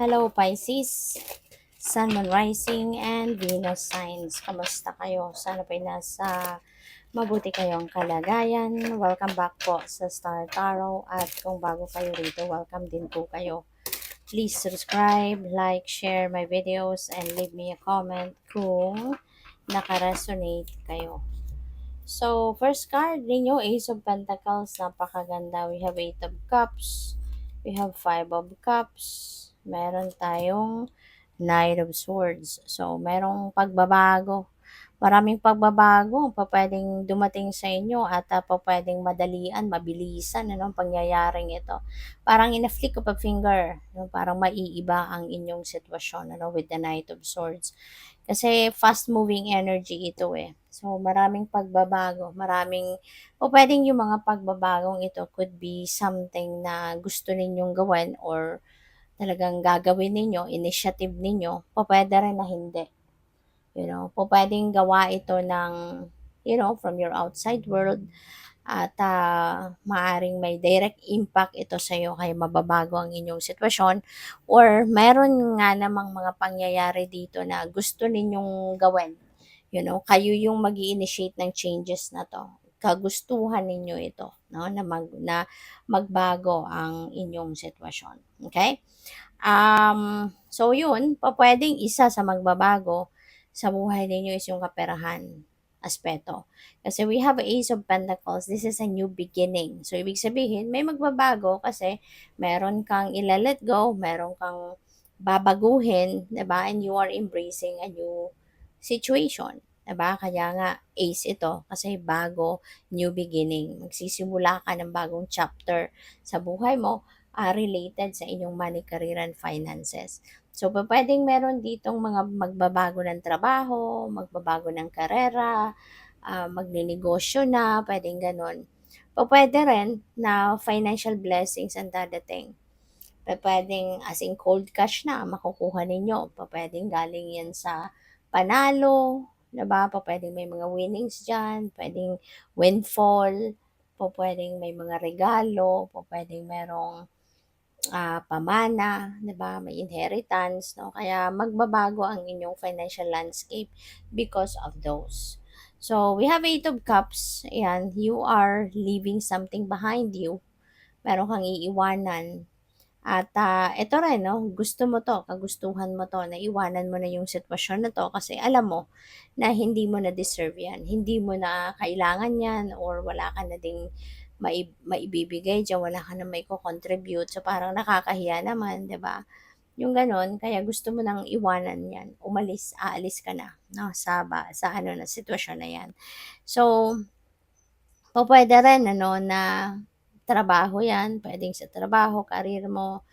Hello Pisces, Sun, Moon, Rising, and Venus signs. Kamusta kayo? Sana po'y nasa mabuti kayong kalagayan. Welcome back po sa Star Tarot. At kung bago kayo rito, welcome din po kayo. Please subscribe, like, share my videos, and leave me a comment kung nakaresonate kayo. So, first card ninyo, Ace of Pentacles. Napakaganda. We have 8 of Cups. We have 5 of Cups. Meron tayong Knight of Swords. So, merong pagbabago. Maraming pagbabago pa pwedeng dumating sa inyo at pa pwedeng madalian, mabilisan ang pangyayaring ito. Parang in a flick of a finger, parang maiiba ang inyong sitwasyon with the Knight of Swords. Kasi fast-moving energy ito eh. So, maraming pagbabago, pwedeng yung mga pagbabagong ito could be something na gusto ninyong gawin or talagang gagawin ninyo, initiative ninyo, pwede rin na hindi. Pwedeng gawa ito ng, from your outside world at maaring may direct impact ito sa iyo kaya mababago ang inyong sitwasyon or meron nga namang mga pangyayari dito na gusto ninyong gawin. Kayo yung mag-i-initiate ng changes na to. Kagustuhan ninyo ito, no, na magbago ang inyong sitwasyon. Okay? So yun, pwedeng isa sa magbabago sa buhay ninyo is yung kaperahan aspeto. Kasi we have Ace of Pentacles, this is a new beginning. So ibig sabihin, may magbabago kasi meron kang ila-let go, meron kang babaguhin, 'di ba? And you are embracing a new situation. 'Di ba? Kaya nga Ace ito kasi bago, new beginning. Magsisimula ka ng bagong chapter sa buhay mo related sa inyong money, career, and finances. So, pwedeng meron ditong mga magbabago ng trabaho, magbabago ng karera, magninegosyo na, pwedeng ganun. Pwede rin na financial blessings ang dadating. Pwedeng as in cold cash na makukuha ninyo. Pwedeng galing yan sa panalo, diba? Pwedeng may mga winnings dyan, pwedeng windfall, pwedeng may mga regalo, pwedeng merong pamana, 'di ba? May inheritance, no? Kaya magbabago ang inyong financial landscape because of those. So, we have 8 of Cups. Ayan, you are leaving something behind you. Meron kang iiwanan. At ito rin, no, gusto mo to, kagustuhan mo to, na iwanan mo na yung sitwasyon na to kasi alam mo na hindi mo na deserve yan. Hindi mo na kailangan yan or wala ka na ding maibibigay dyan, wala ka na may contribute. So parang nakakahiya naman, di ba? Yung ganon, kaya gusto mo nang iwanan yan. Aalis ka na, no, sa na sitwasyon na yan. So, pwede rin, na trabaho yan, pwedeng sa trabaho, career mo,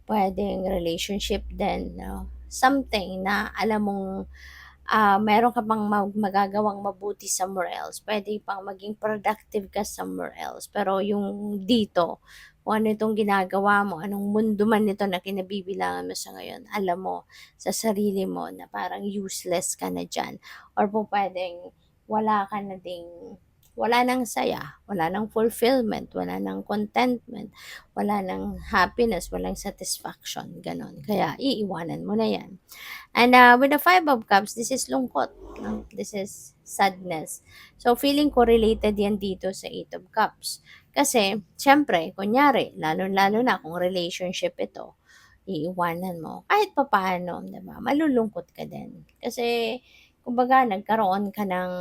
pwedeng relationship din, no? Something na alam mong meron ka pang magagawang mabuti somewhere else. Pwede pang maging productive ka somewhere else. Pero yung dito, kung ano itong ginagawa mo, anong mundo man ito na kinabibilangan mo sa ngayon, alam mo sa sarili mo na parang useless ka na dyan. Or po pwedeng wala nang saya, wala nang fulfillment, wala nang contentment, wala nang happiness, walang satisfaction, ganon. Kaya iiwanan mo na yan. And with the 5 of Cups, this is lungkot. No? This is sadness. So, feeling ko related yan dito sa 8 of Cups. Kasi, syempre, kunyari, lalo-lalo na kung relationship ito, iiwanan mo. Kahit papaano, diba? Malulungkot ka din. Kasi, kumbaga, nagkaroon ka ng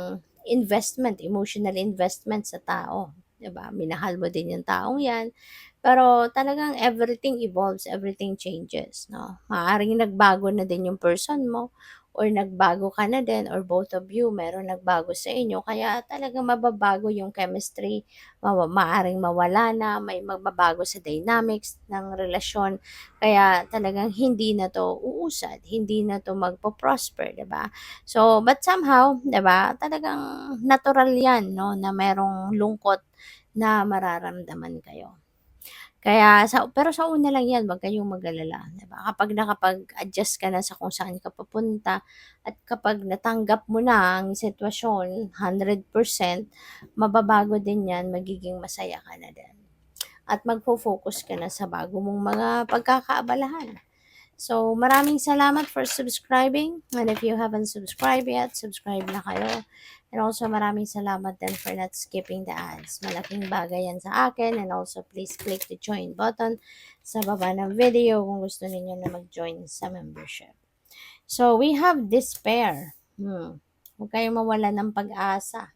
investment, emotional investment sa tao. Diba? Minahal mo din yung taong yan. Pero talagang everything evolves, everything changes, no? Maaaring nagbago na din yung person mo or nagbago ka na din or both of you meron nagbago sa inyo kaya talagang mababago yung chemistry, maaaring mawala na, may magbabago sa dynamics ng relasyon kaya talagang hindi na to uusad, hindi na to magpo-prosper, 'di ba? So, but somehow, 'di ba? Talagang natural 'yan, no, na merong lungkot na mararamdaman kayo. Kaya pero sa una lang 'yan, 'wag kayong mag-alala, 'di ba? Kapag nakapag-adjust ka na sa kung saan ka papunta at kapag natanggap mo na ang sitwasyon 100%, mababago din 'yan, magiging masaya ka na din. At magfo-focus ka na sa bago mong mga pagkakaabalahan. So, maraming salamat for subscribing. And if you haven't subscribed yet, subscribe na kayo. And also, maraming salamat din for not skipping the ads. Malaking bagay yan sa akin. And also, please click the join button sa baba ng video kung gusto ninyo na mag-join sa membership. So, we have despair. Huwag kayong mawala ng pag-asa.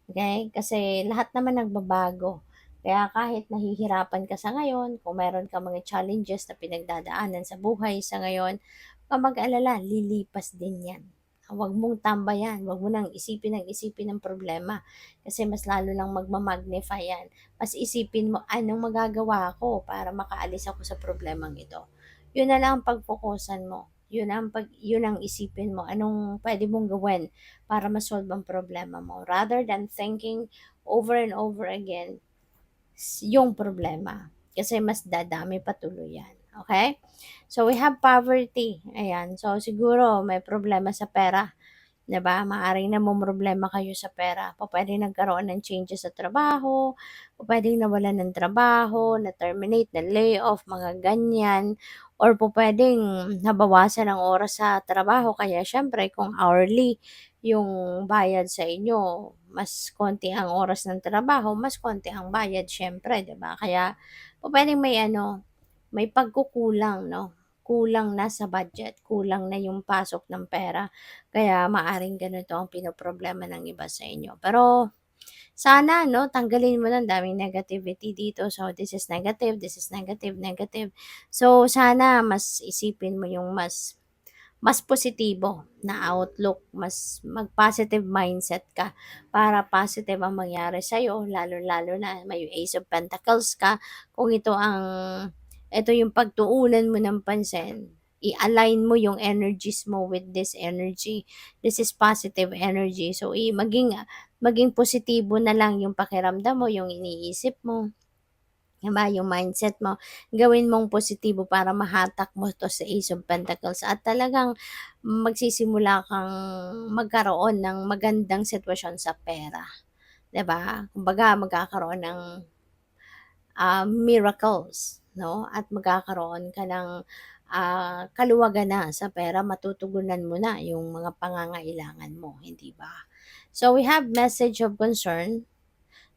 Okay? Kasi lahat naman nagbabago. Kaya kahit nahihirapan ka sa ngayon, kung meron ka mga challenges na pinagdadaanan sa buhay sa ngayon, huwag kang mag-alala, lilipas din yan. Huwag mong tambayan, huwag mo nang isipin ng problema. Kasi mas lalo lang magmamagnify yan. Mas isipin mo, anong magagawa ko para makaalis ako sa problemang ito. Yun na lang ang pagfokusan mo. Yun ang isipin mo. Anong pwede mong gawin para ma-solve ang problema mo. Rather than thinking over and over again yung problema. Kasi mas dadami patuloy yan. Okay? So, we have poverty. Ayan. So, siguro may problema sa pera. 'Di ba? Maaaring namomroblema kayo sa pera. Pupuwedeng nagkaroon ng changes sa trabaho, pupuwedeng nawalan ng trabaho, na-terminate, na-layoff, mga ganyan. Or pupuwedeng nabawasan ng oras sa trabaho kaya siyempre kung hourly yung bayad sa inyo, mas konti ang oras ng trabaho, mas konti ang bayad siyempre, 'di ba? Kaya pupuwedeng may pagkukulang 'no, kulang na sa budget, kulang na yung pasok ng pera. Kaya maaring ganito ang pinoproblema ng iba sa inyo. Pero sana 'no, tanggalin mo na, ang daming negativity dito. So, this is negative, this is negative, negative. So, sana mas isipin mo yung mas positibo na outlook, mas mag-positive mindset ka para positive ang mangyari sa'yo, lalo-lalo na may Ace of Pentacles ka. Kung ito yung pagtuunan mo ng pansin, i-align mo yung energies mo with this energy. This is positive energy. So, maging positibo na lang yung pakiramdam mo, yung iniisip mo. Diba, yung mindset mo, gawin mong positibo para mahatak mo to sa Ace of Pentacles at talagang magsisimula kang magkaroon ng magandang sitwasyon sa pera. 'Di ba? Kumbaga magkakaroon ng miracles, no? At magkakaroon ka ng kaluwagan na sa pera, matutugunan mo na yung mga pangangailangan mo, hindi ba? So we have message of concern.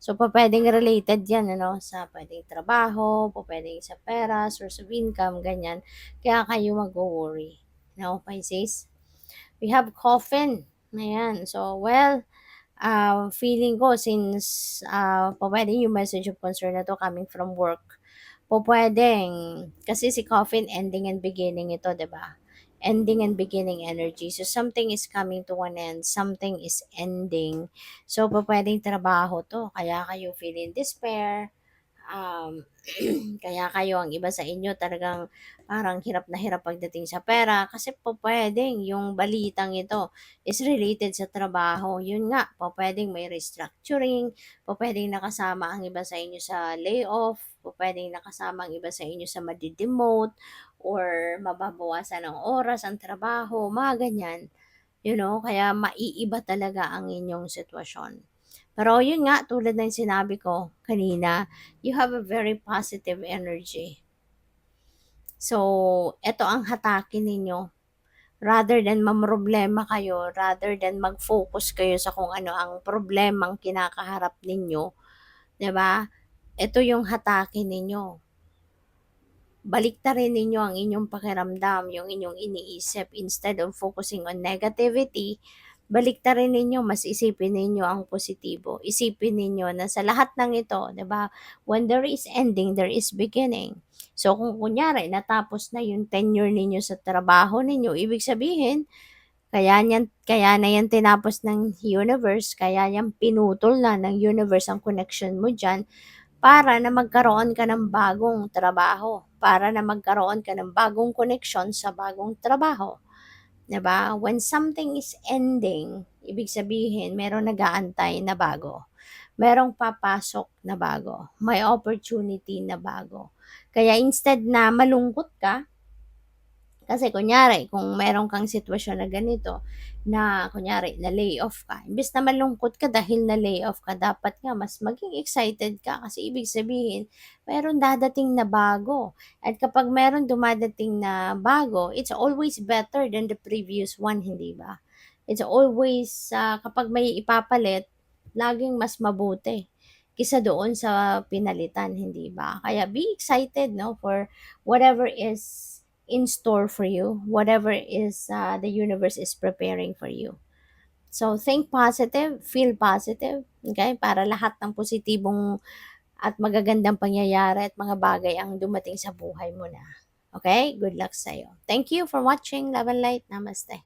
So, pupuwedeng related 'yan ano, sa puwedeng trabaho, pupuwedeng sa pera, source of income, ganyan. Kaya kayo magwo-worry, no, Pisces? We have coffin, ayan. So, well, feeling ko since, pupuwedeng yung message of concern na 'to coming from work, pupuwedeng kasi si coffin ending and beginning ito, 'di ba? Ending and beginning energy. So, something is coming to an end, something is ending. So, pupuwedeng trabaho 'to, kaya kayo feeling despair, um, kaya kayo ang iba sa inyo talagang parang hirap na hirap pagdating sa pera kasi pupuwedeng yung balitang ito is related sa trabaho. Yun nga, pupuwedeng may restructuring, pupuwedeng nakasama ang iba sa inyo sa layoff, pupuwedeng nakasama ang iba sa inyo sa made-demote or mababawasan ng oras ang trabaho, mga ganyan. You know, kaya maiiba talaga ang inyong sitwasyon. Pero yun nga, tulad ng sinabi ko kanina, you have a very positive energy. So, ito ang hatakin ninyo. Rather than mamroblema kayo, rather than mag-focus kayo sa kung ano ang problemang kinakaharap ninyo, 'di ba? Ito yung hatakin ninyo. Baliktarin ninyo ang inyong pakiramdam, yung inyong iniisip. Instead of focusing on negativity, baliktarin ninyo, mas isipin ninyo ang positibo. Isipin ninyo na sa lahat ng ito, 'di ba? When there is ending, there is beginning. So kung kunyari natapos na yung tenure ninyo sa trabaho ninyo, ibig sabihin kaya na yan tinapos ng universe, kaya yan pinutol na ng universe ang connection mo diyan para na magkaroon ka ng bagong trabaho, para na magkaroon ka ng bagong koneksyon sa bagong trabaho. 'Di ba? When something is ending, ibig sabihin merong nag-aantay na bago. Merong papasok na bago. May opportunity na bago. Kaya instead na malungkot ka, Kasi kunyari kung meron kang sitwasyon na ganito, na kunyari na-lay off ka, imbes na malungkot ka dahil na-lay off ka, dapat nga mas maging excited ka kasi ibig sabihin meron dadating na bago. At kapag meron dumadating na bago, it's always better than the previous one, hindi ba? It's always, kapag may ipapalit, laging mas mabuti kisa doon sa pinalitan, hindi ba? Kaya be excited, no, for whatever is in store for you, whatever is the universe is preparing for you. So, think positive, feel positive, okay? Para lahat ng positibong at magagandang pangyayari at mga bagay ang dumating sa buhay mo na. Okay? Good luck sa'yo. Thank you for watching. Love and light. Namaste.